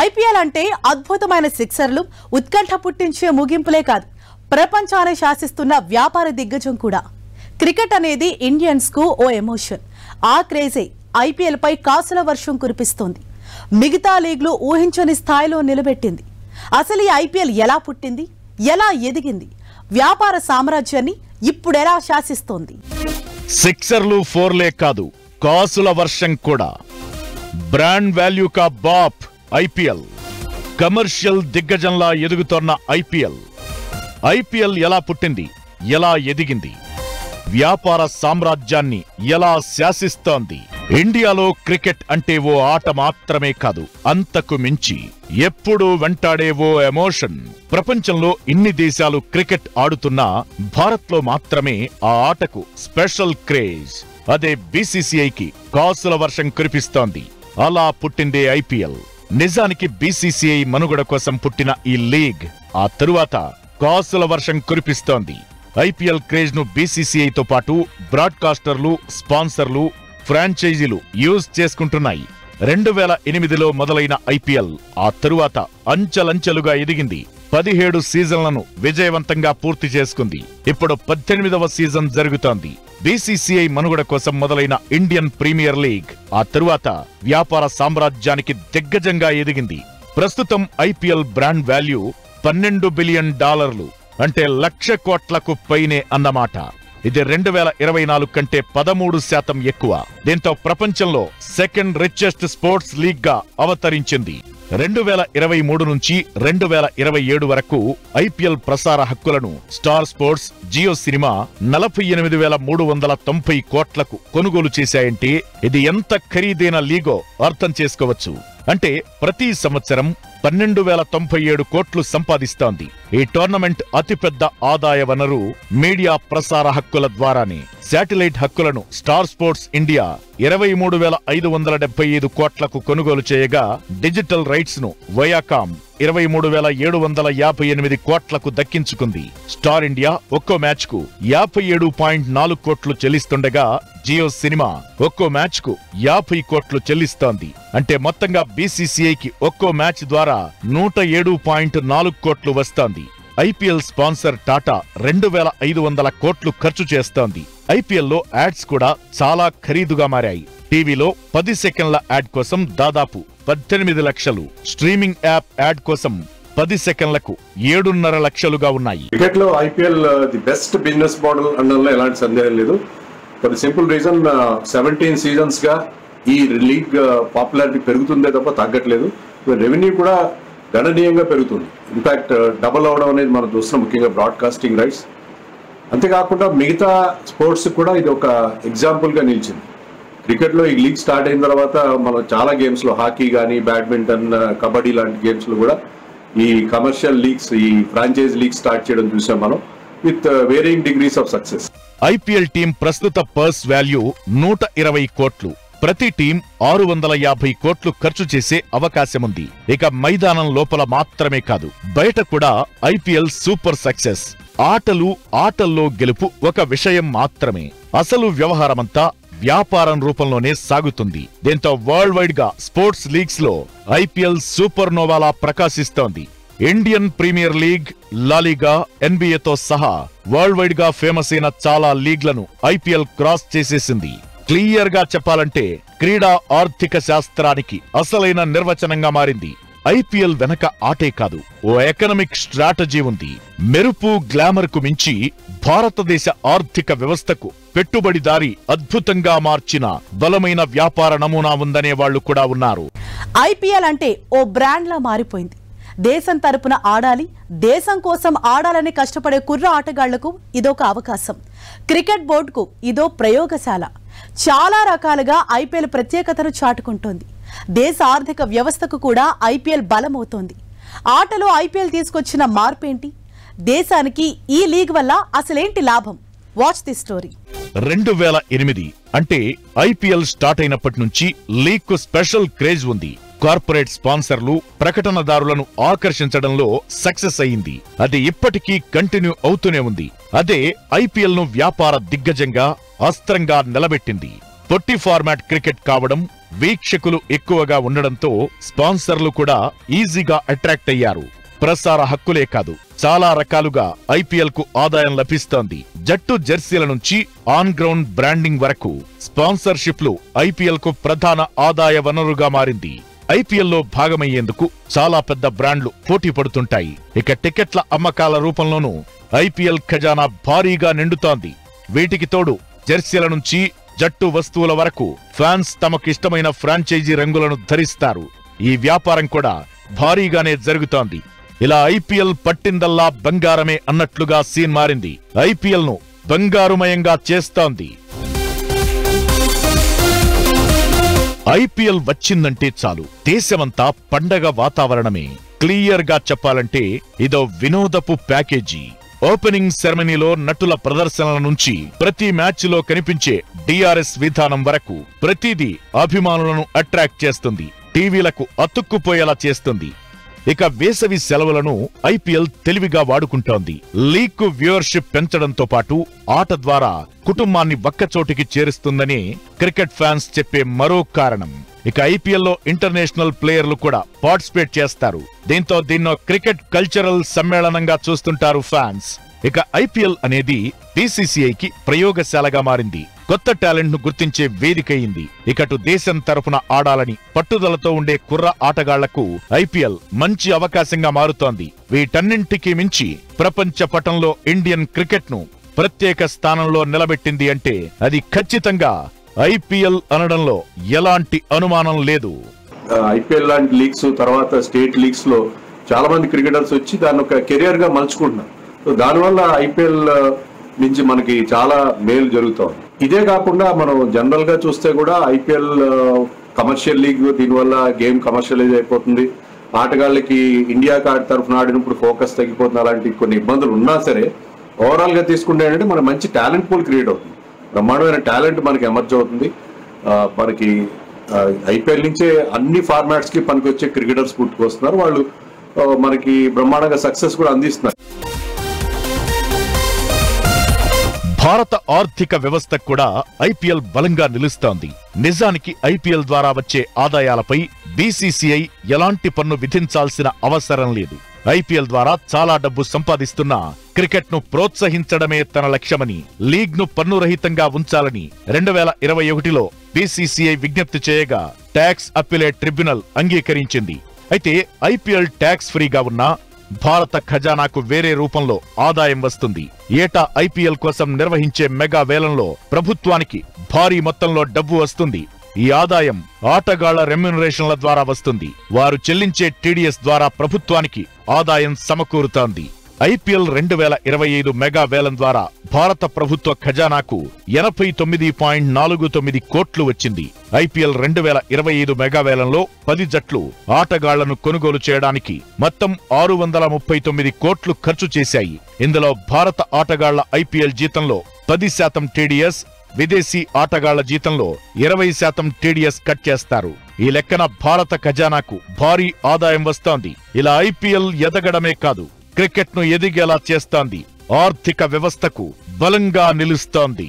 IPL అంటే అద్భుతమైన సిక్సర్లు, ఉత్కంఠ పుట్టించే ముగింపులే కాదు, ప్రపంచాన్ని శాసిస్తున్న వ్యాపార దిగ్గజం కూడా. క్రికెట్ అనేది ఇండియన్స్ కు ఓ ఎమోషన్. ఆ క్రేజే ఐపీఎల్ పై కాసుల వర్షం కురిపిస్తోంది. మిగతా లీగ్లు ఊహించని స్థాయిలో నిలబెట్టింది. అసలు ఈ ఐపీఎల్ ఎలా పుట్టింది, ఎలా ఎదిగింది, వ్యాపార సామ్రాజ్యాన్ని ఇప్పుడెలా శాసిస్తోంది? సిక్సర్లు, ఫోర్లే కాదు, కాసుల వర్షం కూడా. బ్రాండ్ వాల్యూ కా బాప్ ఐపీఎల్. కమర్షియల్ దిగ్గజంలా ఎదుగుతోన్న ఐపీఎల్ ఎలా పుట్టింది, ఎలా ఎదిగింది, వ్యాపార సామ్రాజ్యాన్ని ఎలా శాసిస్తోంది? ఇండియాలో క్రికెట్ అంటే ఓ ఆట మాత్రమే కాదు, అంతకు మించి ఎప్పుడూ వెంటాడే ఓ ఎమోషన్. ప్రపంచంలో ఇన్ని దేశాలు క్రికెట్ ఆడుతున్నా భారత్లో మాత్రమే ఆ ఆటకు స్పెషల్ క్రేజ్. అదే బీసీసీఐకి కాసుల వర్షం కురిపిస్తోంది. అలా పుట్టిందే ఐపీఎల్. నిజానికి బీసీసీఐ మనుగడ కోసం పుట్టిన ఈ లీగ్ ఆ తరువాత కాసుల వర్షం కురిపిస్తోంది. ఐపీఎల్ క్రేజ్ ను బీసీసీఐతో పాటు బ్రాడ్కాస్టర్లు, స్పాన్సర్లు, ఫ్రాంచైజీలు యూజ్ చేసుకుంటున్నాయి. 2008లో మొదలైన ఐపీఎల్ ఆ తరువాత అంచెలంచెలుగా ఎదిగింది. 17 సీజన్లను విజయవంతంగా పూర్తి చేసుకుంది. ఇప్పుడు 18వ సీజన్ జరుగుతోంది. బీసీసీఐ మనుగడ కోసం మొదలైన ఇండియన్ ప్రీమియర్ లీగ్ ఆ తరువాత వ్యాపార సామ్రాజ్యానికి దిగ్గజంగా ఎదిగింది. ప్రస్తుతం ఐపీఎల్ బ్రాండ్ వాల్యూ $12 బిలియన్, అంటే 1,00,000 కోట్లకు పైనే అన్నమాట. ఇది 2024 కంటే 13% ఎక్కువ. దీంతో ప్రపంచంలో సెకండ్ రిచెస్ట్ స్పోర్ట్స్ లీగ్ గా అవతరించింది. 2023 నుంచి 2027 వరకు ఐపీఎల్ ప్రసార హక్కులను స్టార్ స్పోర్ట్స్, జియో సినిమా 48,390 కోట్లకు కొనుగోలు చేశాయంటే ఇది ఎంత ఖరీదైన లీగో అర్థం చేసుకోవచ్చు. అంటే ప్రతి సంవత్సరం 12,097 కోట్లు సంపాదిస్తోంది. ఈ టోర్నమెంట్ అతిపెద్ద ఆదాయ వనరు మీడియా ప్రసార హక్కుల ద్వారానే. శాటిలైట్ హక్కులను స్టార్ స్పోర్ట్స్ ఇండియా 23,575 కోట్లకు కొనుగోలు చేయగా, డిజిటల్ రైట్స్ ను వయాకామ్ 23,758 కోట్లకు దక్కించుకుంది. స్టార్ ఇండియా ఒక్కో మ్యాచ్ కు 57.4 కోట్లు చెల్లిస్తుండగా, జియో సినిమా ఒక్కో మ్యాచ్ కు 50 కోట్లు చెల్లిస్తోంది. అంటే మొత్తంగా బీసీసీఐకి ఒక్కో మ్యాచ్ ద్వారా 107.4 కోట్లు వస్తోంది. ఐపీఎల్ స్పాన్సర్ టాటా 2,500 కోట్లు ఖర్చు చేస్తోంది. ఐపీఎల్లో యాడ్స్ కూడా చాలా ఖరీదుగా మారాయి. టీవీలో 10 సెకండ్ల యాడ్ కోసం దాదాపు 18 లక్షలు, స్ట్రీమింగ్ యాప్ యాడ్ కోసం 10 సెకండ్లకు 7.5 లక్షలుగా ఉన్నాయి. క్రికెట్ లో IPL the best business model అనడంలో ఎలాంటి సందేహం లేదు. ఫర్ సింపుల్ రీజన్, 17 సీజన్స్ గా ఈ లీగ్ పాపులారిటీ పెరుగుతుందే తప్ప తగ్గట్లేదు. రెవెన్యూ కూడా గణనీయంగా పెరుగుతుంది. ఇన్ఫాక్ట్ డబుల్ అవడం అనేది మనం చూస్తున్నాం, ముఖ్యంగా బ్రాడ్కాస్టింగ్ రైట్స్. అంతేకాకుండా మిగతా స్పోర్ట్స్ కూడా ఇది ఒక ఎగ్జాంపుల్ గా నిలిచింది. క్రికెట్ లో ఈ లీగ్ స్టార్ట్ అయిన తర్వాత మనం చాలా గేమ్స్ లో, హాకీ కానీ, బ్యాడ్మింటన్, కబడ్డీ లాంటి గేమ్స్ లో కూడా ఈ కమర్షియల్ లీగ్స్, ఈ ఫ్రాంచైజ్ లీగ్ స్టార్ట్ చేయడం చూసాం మనం, with varying degrees of success. IPL team ప్రస్తుత పర్స్ వాల్యూ 120 కోట్లు. ప్రతి టీం 650 కోట్లు ఖర్చు చేసే అవకాశముంది. ఇక మైదానం లోపల మాత్రమే కాదు, బయట కూడా ఐపీఎల్ సూపర్ సక్సెస్. ఆటల్లో గెలుపు ఒక విషయం మాత్రమే. అసలు వ్యవహారమంతా వ్యాపారం రూపంలోనే సాగుతుంది. దీంతో వరల్డ్ వైడ్ గా స్పోర్ట్స్ లీగ్స్ లో ఐపీఎల్ సూపర్ నోవాలా ప్రకాశిస్తోంది. ఇండియన్ ప్రీమియర్ లీగ్, లాలీగా, ఎన్బీఏతో సహా వరల్డ్ వైడ్ గా ఫేమస్ అయిన చాలా లీగ్లను ఐపీఎల్ క్రాస్ చేసేసింది. క్లియర్ గా చెప్పాలంటే క్రీడా ఆర్థిక శాస్త్రానికి అసలైన నిర్వచనంగా మారింది. ఐపీఎల్ వెనక ఆటే కాదు, ఓ ఎకనామిక్ స్ట్రాటజీ ఉంది. మెరుపు, గ్లామర్ కు మించి భారతదేశ ఆర్థిక వ్యవస్థకు పెట్టుబడిదారి అద్భుతంగా మార్చిన బలమైన వ్యాపార నమూనా ఉందనే వాళ్లు కూడా ఉన్నారు. ఐపీఎల్ అంటే ఓ బ్రాండ్ లా మారిపోయింది. దేశం తరపున ఆడాలి, దేశం కోసం ఆడాలని కష్టపడే కుర్ర ఆటగాళ్లకు ఇదొక అవకాశం. క్రికెట్ బోర్డుకు ఇదో ప్రయోగశాల. చాలా రకాలుగా ఐపీఎల్ ప్రత్యేకతను చాటుకుంటోంది. దేశ ఆర్థిక వ్యవస్థకు కూడా ఐపీఎల్ బలమవుతోంది. ఆటలో ఐపీఎల్ తీసుకొచ్చిన మార్పేంటి? దేశానికి ఈ లీగ్ వల్ల అసలేంటి లాభం? Watch the story. 2008 అంటే ఐపీఎల్ స్టార్ట్ అయినప్పటి నుంచి లీగ్ కు స్పెషల్ క్రేజ్ ఉంది. కార్పొరేట్ స్పాన్సర్లు, ప్రకటనదారులను ఆకర్షించడంలో సక్సెస్ అయింది. అది ఇప్పటికీ కంటిన్యూ అవుతూనే ఉంది. అదే ఐపీఎల్ ను వ్యాపార దిగ్గజంగా, అస్త్రంగా నిలబెట్టింది. పొట్టి ఫార్మాట్ క్రికెట్ కావడం, వీక్షకులు ఎక్కువగా ఉండడంతో స్పాన్సర్లు కూడా ఈజీగా అట్రాక్ట్ అయ్యారు. ప్రసార హక్కులే కాదు, చాలా రకాలుగా ఐపీఎల్ కు ఆదాయం లభిస్తోంది. జట్టు జెర్సీల నుంచి ఆన్ గ్రౌండ్ బ్రాండింగ్ వరకు స్పాన్సర్షిప్లు ఐపీఎల్ కు ప్రధాన ఆదాయ వనరుగా మారింది. ఐపీఎల్ లో భాగమయ్యేందుకు చాలా పెద్ద బ్రాండ్లు పోటీ పడుతుంటాయి. ఇక టికెట్ల అమ్మకాల రూపంలోనూ ఐపీఎల్ ఖజానా భారీగా నిండుతోంది. వీటికి తోడు జెర్సీల నుంచి జట్టు వస్తువుల వరకు ఫ్యాన్స్ తమకిష్టమైన ఫ్రాంచైజీ రంగులను ధరిస్తారు. ఈ వ్యాపారం కూడా భారీగానే జరుగుతోంది. ఇలా ఐపీఎల్ పట్టిందల్లా బంగారమే అన్నట్లుగా సీన్ మారింది. ఐపీఎల్ ను బంగారుమయంగా చేస్తోంది. ఐపీఎల్ వచ్చిందంటే చాలు దేశమంతా పండగ వాతావరణమే. క్లియర్ గా చెప్పాలంటే ఇదో వినోదపు ప్యాకేజీ. ఓపెనింగ్ సెరమనీలో నటుల ప్రదర్శనల నుంచి ప్రతి మ్యాచ్ లో కనిపించే డిఆర్ఎస్ విధానం వరకు ప్రతిదీ అభిమానులను అట్రాక్ట్ చేస్తుంది, టీవీలకు అతుక్కుపోయేలా చేస్తుంది. ఇక వేసవి సెలవులను ఐపీఎల్ తెలివిగా వాడుకుంటోంది. లీగ్ వ్యూవర్షిప్ పెంచడంతో పాటు ఆట ద్వారా కుటుంబాన్ని ఒక్కచోటికి చేరుస్తుందని క్రికెట్ ఫ్యాన్స్ చెప్పే మరో కారణం. ఇక ఐపీఎల్ లో ఇంటర్నేషనల్ ప్లేయర్లు కూడా పార్టిసిపేట్ చేస్తారు. దీంతో దీన్నో క్రికెట్ కల్చరల్ సమ్మేళనంగా చూస్తుంటారు ఫ్యాన్స్. ఇక ఐపీఎల్ అనేది బీసీసీఐకి ప్రయోగశాలగా మారింది. కొత్త టాలెంట్ ను గుర్తించే వేదికయింది. ఇకటు దేశం తరపున ఆడాలని పట్టుదలతో ఉండే కుర్ర ఆటగాళ్లకు ఐపీఎల్ మంచి అవకాశంగా మారుతోంది. వీటన్నింటికీ మించి ప్రపంచ పటంలో ఇండియన్ క్రికెట్ ను ప్రత్యేక స్థానంలో నిలబెట్టింది అంటే అది ఖచ్చితంగా ఐపీఎల్ అనడంలో ఎలాంటి అనుమానం లేదు. ఐపీఎల్ లాంటి లీగ్స్ తర్వాత స్టేట్ లీగ్స్ లో చాలా మంది క్రికెటర్స్ వచ్చి దాన్ని ఒక కెరియర్ గా మలుచుకుంటున్నారు. సో దానివల్ల ఐపీఎల్ నుంచి మనకి చాలా మేలు జరుగుతుంది. ఇదే కాకుండా మనం జనరల్ గా చూస్తే కూడా ఐపీఎల్ కమర్షియల్ లీగ్, దీనివల్ల గేమ్ కమర్షియలైజ్ అయిపోతుంది. ఆటగాళ్ళకి ఇండియా కార్డ్ తరఫున ఆడినప్పుడు ఫోకస్ తగ్గిపోతుంది. అలాంటి కొన్ని ఇబ్బందులు ఉన్నా సరే ఓవరాల్ గా తీసుకుంటే ఏంటంటే మన మంచి టాలెంట్ పూల్ క్రియేట్ అవుతుంది. బ్రహ్మాండమైన టాలెంట్ మనకి ఎమర్జ్ అవుతుంది. మనకి ఐపీఎల్ నుంచే అన్ని ఫార్మాట్స్ కి పనికి వచ్చే క్రికెటర్స్ పుట్టుకొస్తున్నారు. వాళ్ళు మనకి బ్రహ్మాండంగా సక్సెస్ కూడా అందిస్తున్నారు. భారత ఆర్థిక వ్యవస్థ కూడా ఐపీఎల్ బలంగా నిలుస్తోంది. నిజానికి ఐపీఎల్ ద్వారా వచ్చే ఆదాయాలపై బీసీసీఐ ఎలాంటి పన్ను విధించాల్సిన అవసరం లేదు. ఐపీఎల్ ద్వారా చాలా డబ్బు సంపాదిస్తున్నా క్రికెట్ ను ప్రోత్సహించడమే తన లక్ష్యమని, లీగ్ ను పన్నురహితంగా ఉంచాలని 2021లో బీసీసీఐ విజ్ఞప్తి చేయగా ట్యాక్స్ అప్పీలేట్ ట్రిబ్యునల్ అంగీకరించింది. అయితే ఐపీఎల్ ట్యాక్స్ ఫ్రీగా ఉన్నా భారత ఖజానాకు వేరే రూపంలో ఆదాయం వస్తుంది. ఏటా ఐపీఎల్ కోసం నిర్వహించే మెగా వేలంలో ప్రభుత్వానికి భారీ మొత్తంలో డబ్బు వస్తుంది. ఈ ఆదాయం ఆటగాళ్ల రెమ్యూనరేషన్ల ద్వారా వస్తుంది. వారు చెల్లించే టీడీఎస్ ద్వారా ప్రభుత్వానికి ఆదాయం సమకూరుతోంది. ఐపీఎల్ 2025 మెగా వేలం ద్వారా భారత ప్రభుత్వ ఖజానాకు 89.49 కోట్లు వచ్చింది. ఐపీఎల్ 2025 మెగా వేలంలో 10 జట్లు ఆటగాళ్లను కొనుగోలు చేయడానికి మొత్తం 639 కోట్లు ఖర్చు చేశాయి. ఇందులో భారత ఆటగాళ్ల ఐపీఎల్ జీతంలో 10% టీడీఎస్, విదేశీ ఆటగాళ్ల జీతంలో 20% టీడీఎస్ కట్ చేస్తారు. ఈ లెక్కన భారత ఖజానాకు భారీ ఆదాయం వస్తోంది. ఇలా ఐపీఎల్ ఎదగడమే కాదు, క్రికెట్ ను ఎదిగేలా చేస్తోంది. ఆర్థిక వ్యవస్థకు బలంగా నిలుస్తోంది.